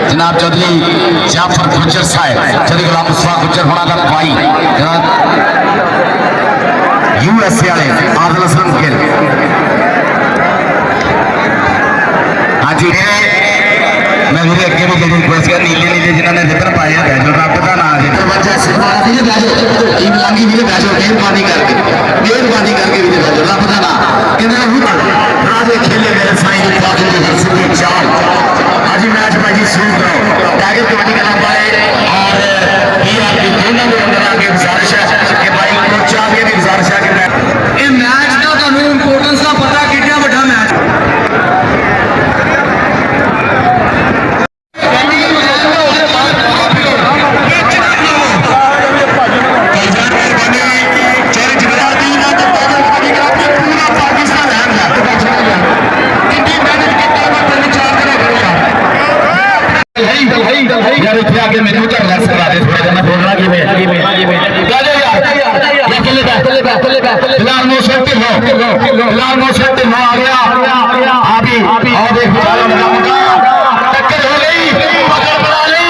जनाब चौधरी जाफर गुज्जर साहब, चौधरी गुलाम मुस्तफा गुज्जर होना का भाई USA वाले आदिल असलम गिल। हाँ जी मैं मेरे अगे भी जरूर रिक्वेस्ट कर नीले नीले जिन्होंने जिधर पाए हैं बैठो रब का ना आ जाए मेहरबानी करके भी बैठो रब का ना राजे खेले मेरे साईं चाल आज मैच भाई शुरू करो टाइगर कबड्डी का नाम पाए और PRP दोनों को अंदर आगे गुजारिश है कि भाई कोच आगे भी गुजारिश है कि ये मैच का ਤੁਹਾਨੂੰ इंपोर्टेंस का पता कितना बड़ा मैच आगे मेनू कर ले सकता है थोड़ा मैं बोलना कि मैं फिलहाल नो सेट हो फिलहाल नो सेट हो आ गया अभी और देख टक्कर हो गई पकड़ बना ली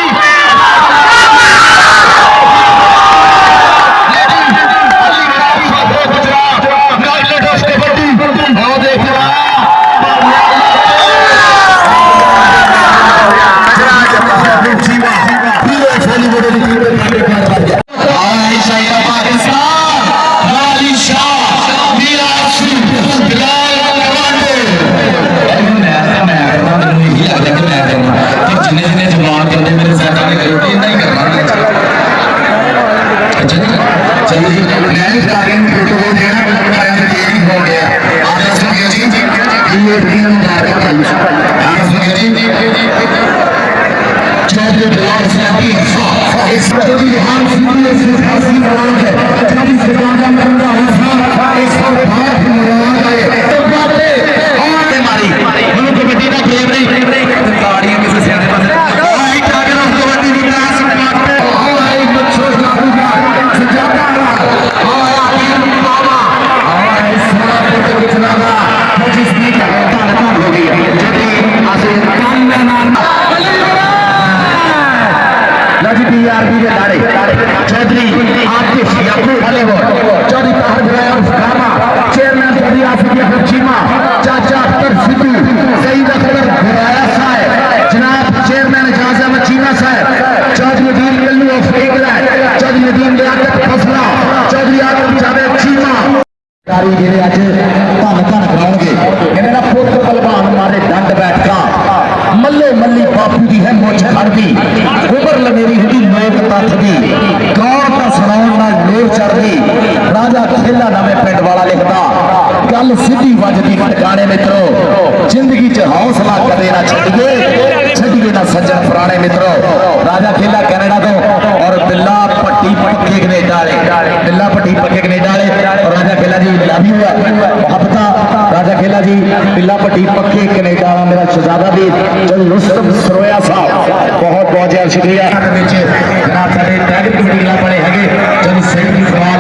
जिंदगी च हौसला कदे ना छड़िए ना सज्जन पुराने मित्रों। राजा खेला कैनेडा तो और बिल्ला पट्टी पक्के कनेडा बिल्ला पट्टी पक्के कनेडा और राजा खेला जी लव यू मोहब्बत राजा खेला जी बिल्ला पट्टी पक्के कनेडा मेरा शहजादा भी चल रुस्तम सरोया साहब बहुत बहुत ज्यादा शुक्रिया जनाब साडे टाइगर कबड्डी क्लब वाले है चल सही सवाल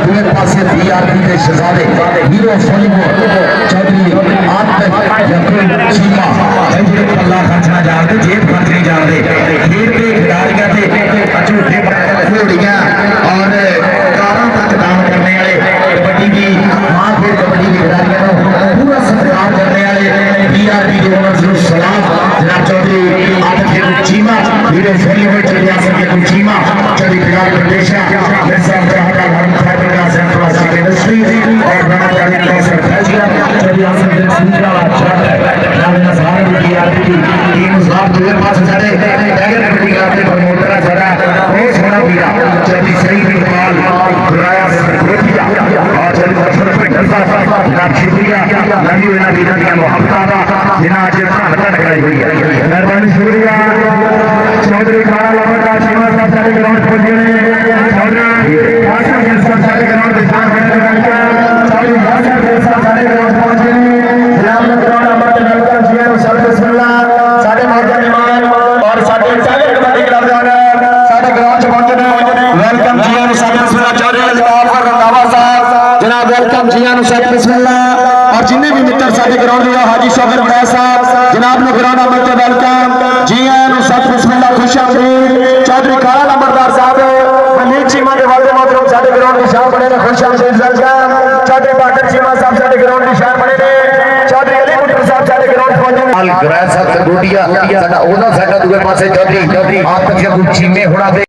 दूसरे पासे PRP के शहजादे हीरो सॉलीवुड चौधरी चीमा पल्ला खर्चना जानते जेब खर्च नहीं जानते खेल के खिडारियां झूठे घोड़ियां और कारों तक दान करने वाले कबड्डी की मां खेल कबड्डी की खिडारियों पूरा सत्कार करने वाले PRP के ओनर सलाम जनाब चौधरी चीमा हीरो सॉलीवुड चौधरी चीमा चौधरी बिलाल प्रदेशा इंडस्ट्री और मेहरबानी शुक्रिया चौधरी ग्राउंड इधर साडे ग्राउंड दी हाजी शौकत बड़ैच साहब जनाब नु ग्राउंड अमल ते वेलकम जी आयां नु सत बिस्मिल्लाह खुश आमदीद चौधरी काला नंबरदार साहब मलिक चीमा दे वाले मोहतरम साडे ग्राउंड दी शान बने ने खुश आमदीद वेलकम चौधरी बादल चीमा साहब साडे ग्राउंड दी शान बने ने चौधरी अली मुट्टर साहब साडे ग्राउंड पहुंचे हाल ग्रैंड साहब संगोटिया साडा ओना साडा दूसरे पासे चौधरी आप तक चीमे होना दे